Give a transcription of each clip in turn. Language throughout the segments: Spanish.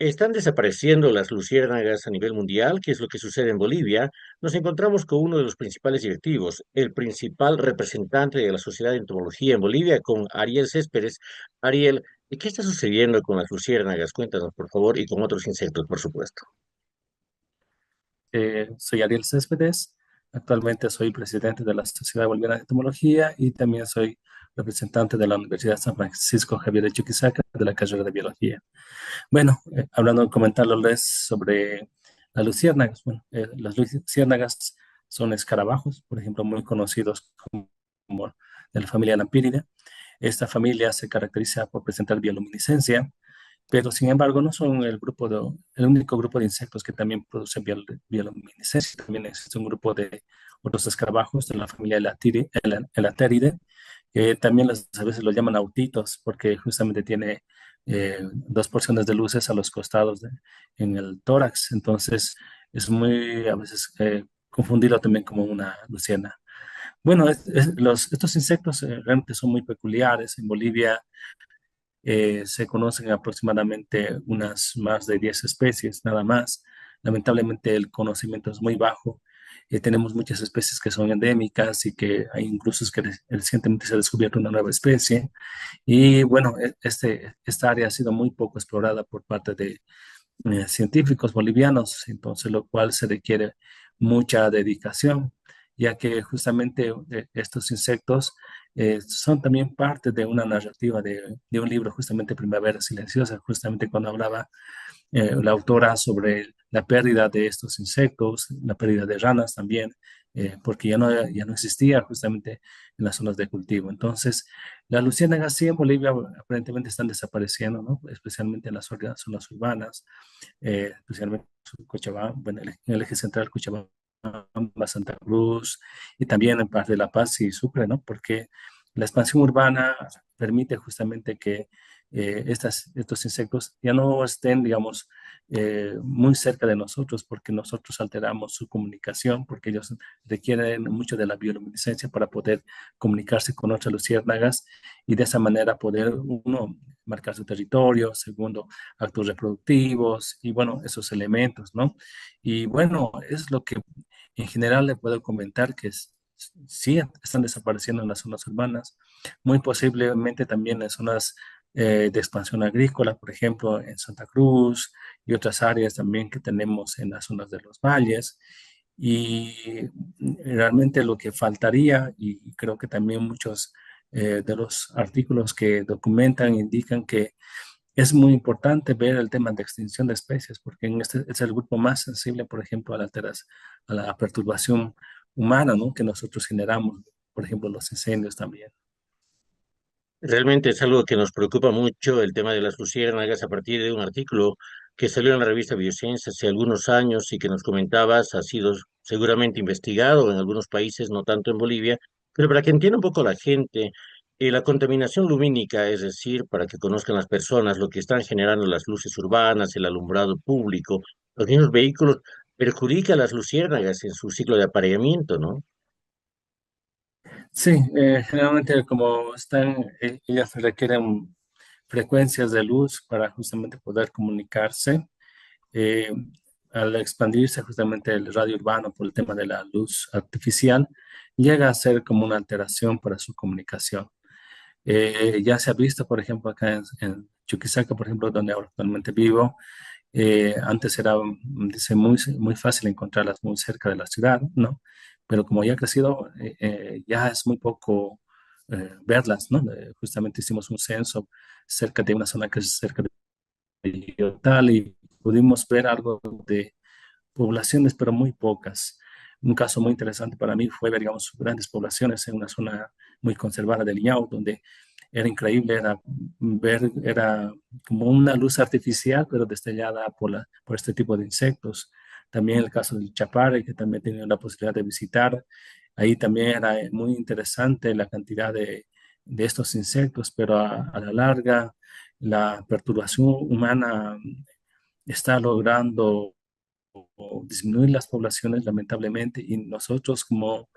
Están desapareciendo las luciérnagas a nivel mundial, que es lo que sucede en Bolivia. Nos encontramos con uno de los principales directivos, el principal representante de la Sociedad de Entomología en Bolivia, con Ariel Céspedes. Ariel, ¿qué está sucediendo con las luciérnagas? Cuéntanos, por favor, y con otros insectos, por supuesto. Soy Ariel Céspedes. Actualmente soy presidente de la Sociedad Boliviana de Entomología y también soy representante de la Universidad San Francisco Javier de Chuquisaca de la carrera de Biología. Bueno, hablando, comentarles sobre las luciérnagas. Bueno, las luciérnagas son escarabajos, por ejemplo, muy conocidos como de la familia Lampírida. Esta familia se caracteriza por presentar bioluminiscencia, pero sin embargo no son el único grupo de insectos que también producen bioluminiscencia. También existe un grupo de otros escarabajos de la familia Elateridae, que también a veces lo llaman autitos porque justamente tiene dos porciones de luces a los costados en el tórax. Entonces es muy a veces confundido también como una luciérnaga. Bueno, estos insectos realmente son muy peculiares. En Bolivia se conocen aproximadamente unas más de 10 especies, nada más. Lamentablemente el conocimiento es muy bajo. Tenemos muchas especies que son endémicas y que hay incluso es que recientemente se ha descubierto una nueva especie. Y bueno, esta área ha sido muy poco explorada por parte de científicos bolivianos, entonces lo cual se requiere mucha dedicación, ya que justamente estos insectos son también parte de una narrativa de un libro, justamente Primavera Silenciosa, justamente cuando hablaba la autora sobre la pérdida de estos insectos, la pérdida de ranas también, porque ya no existía justamente en las zonas de cultivo. Entonces, las luciérnagas sí en Bolivia aparentemente están desapareciendo, ¿no? Especialmente en las zonas urbanas, especialmente Cochabamba, bueno, en el eje central Cochabamba, Santa Cruz y también en parte de La Paz y Sucre, ¿no? Porque la expansión urbana permite justamente que estos insectos ya no estén, digamos, muy cerca de nosotros porque nosotros alteramos su comunicación, porque ellos requieren mucho de la bioluminiscencia para poder comunicarse con otras luciérnagas y de esa manera poder, uno, marcar su territorio, segundo, actos reproductivos y bueno, esos elementos, ¿no? Y bueno, es lo que en general le puedo comentar que sí están desapareciendo en las zonas urbanas, muy posiblemente también en zonas de expansión agrícola, por ejemplo, en Santa Cruz y otras áreas también que tenemos en las zonas de los valles. Y realmente lo que faltaría, y creo que también muchos de los artículos que documentan indican que es muy importante ver el tema de extinción de especies, porque en este es el grupo más sensible, por ejemplo, a la perturbación humana, ¿no? Que nosotros generamos, por ejemplo, los incendios también. Realmente es algo que nos preocupa mucho el tema de las luciérnagas a partir de un artículo que salió en la revista Biosciences hace algunos años y que nos comentabas ha sido seguramente investigado en algunos países, no tanto en Bolivia, pero para que entienda un poco la gente, la contaminación lumínica, es decir, para que conozcan las personas lo que están generando las luces urbanas, el alumbrado público, los mismos vehículos, perjudica a las luciérnagas en su ciclo de apareamiento, ¿no? Sí, generalmente como ellas requieren frecuencias de luz para justamente poder comunicarse. eh, Al expandirse justamente el radio urbano por el tema de la luz artificial, llega a ser como una alteración para su comunicación. Ya se ha visto, por ejemplo, acá en Chuquisaca, por ejemplo, donde ahora actualmente vivo, antes era, dice, muy fácil encontrarlas muy cerca de la ciudad, ¿no? Pero como ya ha crecido, ya es muy poco verlas, ¿no? Justamente hicimos un censo cerca de una zona que es cerca de tal y pudimos ver algo de poblaciones, pero muy pocas. Un caso muy interesante para mí fue ver, digamos, grandes poblaciones en una zona muy conservada de Liñao, donde era increíble era como una luz artificial, pero destellada por este tipo de insectos. También el caso del chapare, que también he tenido la posibilidad de visitar. Ahí también era muy interesante la cantidad de estos insectos, pero a la larga la perturbación humana está logrando disminuir las poblaciones lamentablemente y nosotros como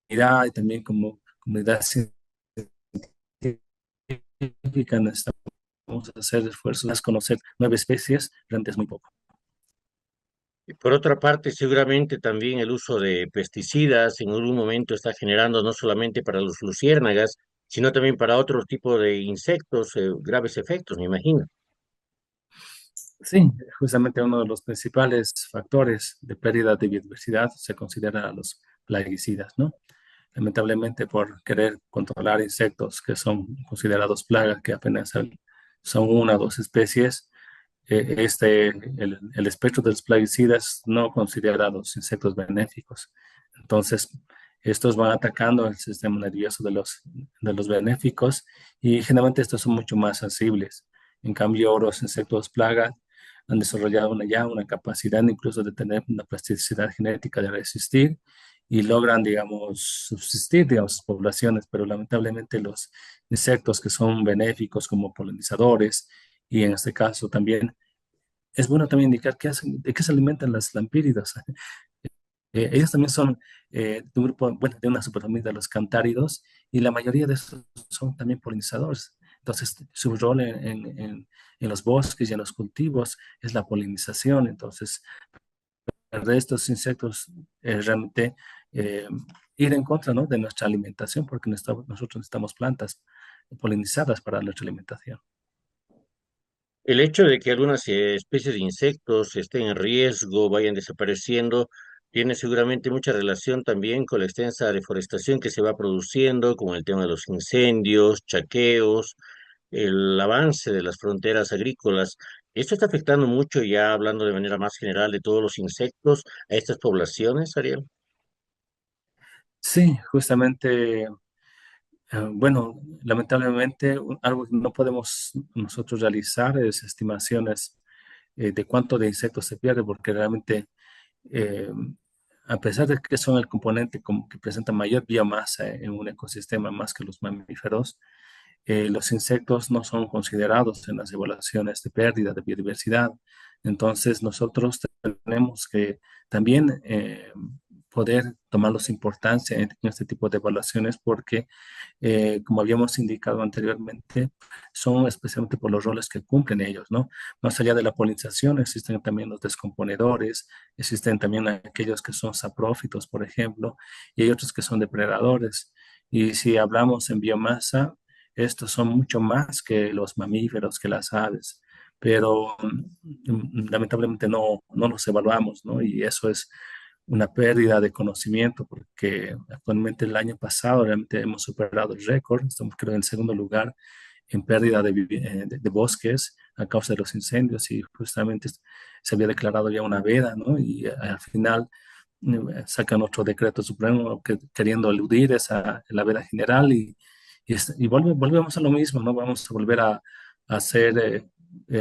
comunidad y también como comunidad científica necesitamos hacer esfuerzos, a conocer nuevas especies, realmente es muy poco. Y por otra parte, seguramente también el uso de pesticidas en algún momento está generando no solamente para los luciérnagas, sino también para otro tipo de insectos, graves efectos, me imagino. Sí, justamente uno de los principales factores de pérdida de biodiversidad se considera a los plaguicidas, ¿no? Lamentablemente por querer controlar insectos que son considerados plagas, que apenas son una o dos especies, el espectro de los plaguicidas no considera a los insectos benéficos. Entonces, estos van atacando el sistema nervioso de los benéficos y generalmente estos son mucho más sensibles. En cambio, los insectos plagas han desarrollado ya una capacidad incluso de tener una plasticidad genética de resistir y logran, digamos, subsistir, digamos, sus poblaciones, pero lamentablemente los insectos que son benéficos como polinizadores y en este caso también es bueno también indicar qué hacen, de qué se alimentan las lampíridas. Ellos también son de un grupo, bueno, de una superfamilia de los cantáridos y la mayoría de estos son también polinizadores. Entonces, su rol en los bosques y en los cultivos es la polinización. Entonces, el de estos insectos realmente eh, ir en contra, ¿no?, de nuestra alimentación, porque nosotros necesitamos plantas polinizadas para nuestra alimentación. El hecho de que algunas especies de insectos estén en riesgo, vayan desapareciendo, tiene seguramente mucha relación también con la extensa deforestación que se va produciendo, con el tema de los incendios, chaqueos, el avance de las fronteras agrícolas. Esto está afectando mucho, ya hablando de manera más general, de todos los insectos a estas poblaciones, Ariel. Sí, justamente, bueno, lamentablemente algo que no podemos nosotros realizar es estimaciones de cuánto de insectos se pierde, porque realmente, eh, a pesar de que son el componente como que presenta mayor biomasa en un ecosistema más que los mamíferos, los insectos no son considerados en las evaluaciones de pérdida de biodiversidad. Entonces, nosotros tenemos que también poder tomarlos importancia en este tipo de evaluaciones porque, como habíamos indicado anteriormente, son especialmente por los roles que cumplen ellos, ¿no? Más allá de la polinización, existen también los descomponedores, existen también aquellos que son saprófitos, por ejemplo, y hay otros que son depredadores. Y si hablamos en biomasa, estos son mucho más que los mamíferos, que las aves, pero lamentablemente no los evaluamos, ¿no? Y eso es una pérdida de conocimiento, porque actualmente el año pasado realmente hemos superado el récord, estamos creo en el segundo lugar en pérdida de bosques a causa de los incendios y justamente se había declarado ya una veda, ¿no? Y al final sacan otro decreto supremo queriendo eludir la veda general y volvemos a lo mismo, ¿no? Vamos a volver a hacer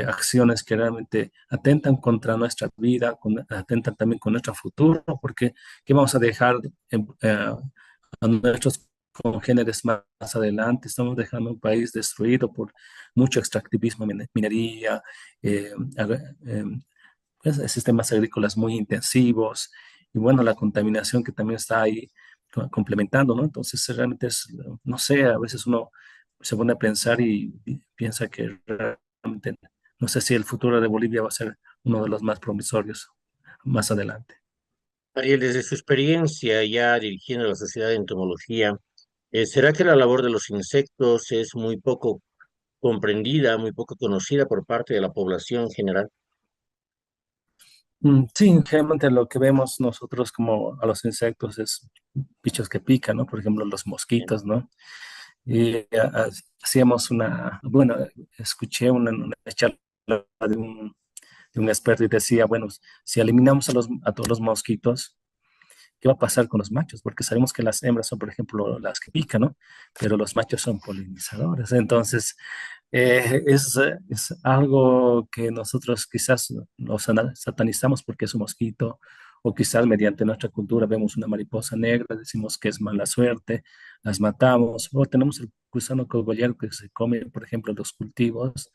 acciones que realmente atentan contra nuestra vida, atentan también con nuestro futuro, porque ¿qué vamos a dejar a nuestros congéneres más adelante? Estamos dejando un país destruido por mucho extractivismo, minería, eh, pues, sistemas agrícolas muy intensivos y bueno, la contaminación que también está ahí complementando, ¿no? Entonces realmente es, no sé, a veces uno se pone a pensar y piensa que realmente no sé si el futuro de Bolivia va a ser uno de los más promisorios más adelante. Ariel, desde su experiencia ya dirigiendo la Sociedad de Entomología, ¿será que la labor de los insectos es muy poco comprendida, muy poco conocida por parte de la población general? Sí, generalmente lo que vemos nosotros como a los insectos es bichos que pican, ¿no? Por ejemplo, los mosquitos, ¿no? Y hacíamos bueno, escuché una charla de un experto y decía, bueno, si eliminamos a todos los mosquitos, ¿qué va a pasar con los machos? Porque sabemos que las hembras son, por ejemplo, las que pican, ¿no? Pero los machos son polinizadores. Entonces, es algo que nosotros quizás nos satanizamos porque es un mosquito, o quizás mediante nuestra cultura vemos una mariposa negra, decimos que es mala suerte, las matamos, o tenemos el gusano cogollero que se come, por ejemplo, en los cultivos,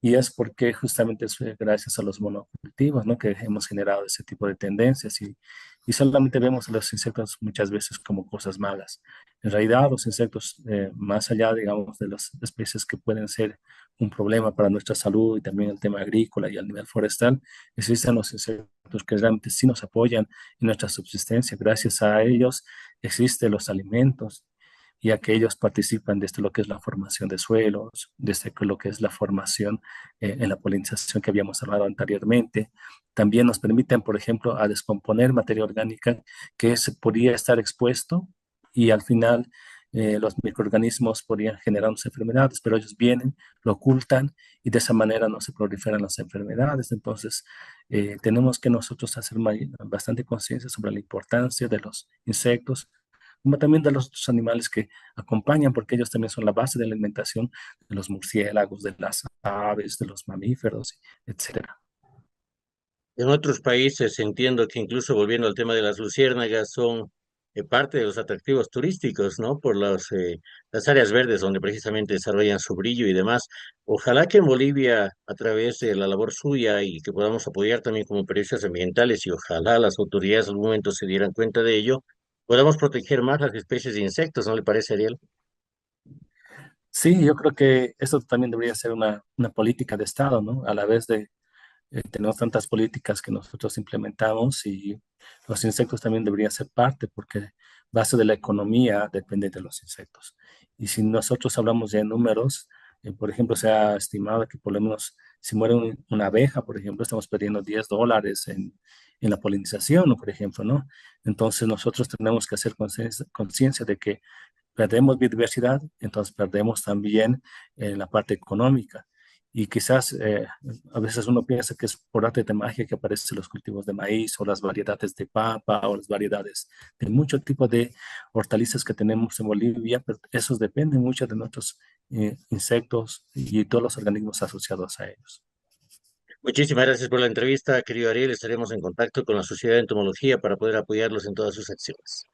y es porque justamente es gracias a los monocultivos, ¿no?, que hemos generado ese tipo de tendencias. Y y solamente vemos a los insectos muchas veces como cosas malas. En realidad, los insectos, más allá, digamos, de las especies que pueden ser un problema para nuestra salud y también el tema agrícola y a nivel forestal, existen los insectos que realmente sí nos apoyan en nuestra subsistencia. Gracias a ellos existen los alimentos, ya que ellos participan desde lo que es la formación de suelos, desde lo que es la formación en la polinización que habíamos hablado anteriormente. También nos permiten, por ejemplo, a descomponer materia orgánica que se podría estar expuesto y al final los microorganismos podrían generarnos enfermedades, pero ellos vienen, lo ocultan y de esa manera no se proliferan las enfermedades. Entonces, tenemos que nosotros hacer bastante conciencia sobre la importancia de los insectos, como también de los otros animales que acompañan, porque ellos también son la base de la alimentación de los murciélagos, de las aves, de los mamíferos, etcétera. En otros países entiendo que incluso volviendo al tema de las luciérnagas son parte de los atractivos turísticos, ¿no? Por las áreas verdes donde precisamente desarrollan su brillo y demás. Ojalá que en Bolivia, a través de la labor suya y que podamos apoyar también como periodistas ambientales y ojalá las autoridades en algún momento se dieran cuenta de ello, podamos proteger más las especies de insectos, ¿no le parece, Ariel? Sí, yo creo que eso también debería ser una política de Estado, ¿no? A la vez de tenemos tantas políticas que nosotros implementamos y los insectos también deberían ser parte porque base de la economía depende de los insectos. Y si nosotros hablamos de números, por ejemplo, se ha estimado que por lo menos si muere una abeja, por ejemplo, estamos perdiendo $10 en la polinización, ¿no? Por ejemplo, ¿no? Entonces nosotros tenemos que hacer conciencia de que perdemos biodiversidad, entonces perdemos también la parte económica. Y quizás a veces uno piensa que es por arte de magia que aparecen los cultivos de maíz o las variedades de papa o las variedades de mucho tipo de hortalizas que tenemos en Bolivia, pero esos dependen mucho de nuestros insectos y todos los organismos asociados a ellos. Muchísimas gracias por la entrevista, querido Ariel. Estaremos en contacto con la Sociedad de Entomología para poder apoyarlos en todas sus acciones.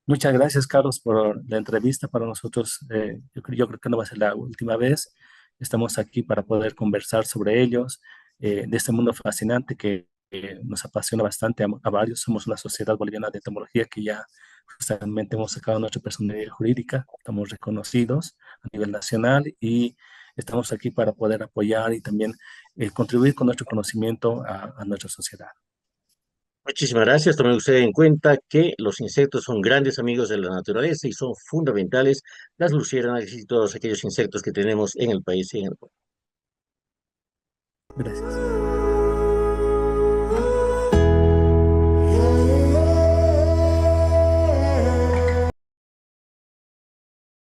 Muchas gracias, Carlos, por la entrevista. Para nosotros, yo creo que no va a ser la última vez. Estamos aquí para poder conversar sobre ellos, de este mundo fascinante que nos apasiona bastante a varios. Somos una sociedad boliviana de entomología que ya justamente hemos sacado nuestra personalidad jurídica, estamos reconocidos a nivel nacional y estamos aquí para poder apoyar y también contribuir con nuestro conocimiento a nuestra sociedad. Muchísimas gracias. Tome usted en cuenta que los insectos son grandes amigos de la naturaleza y son fundamentales las luciérnagas y todos aquellos insectos que tenemos en el país y en el mundo. Gracias.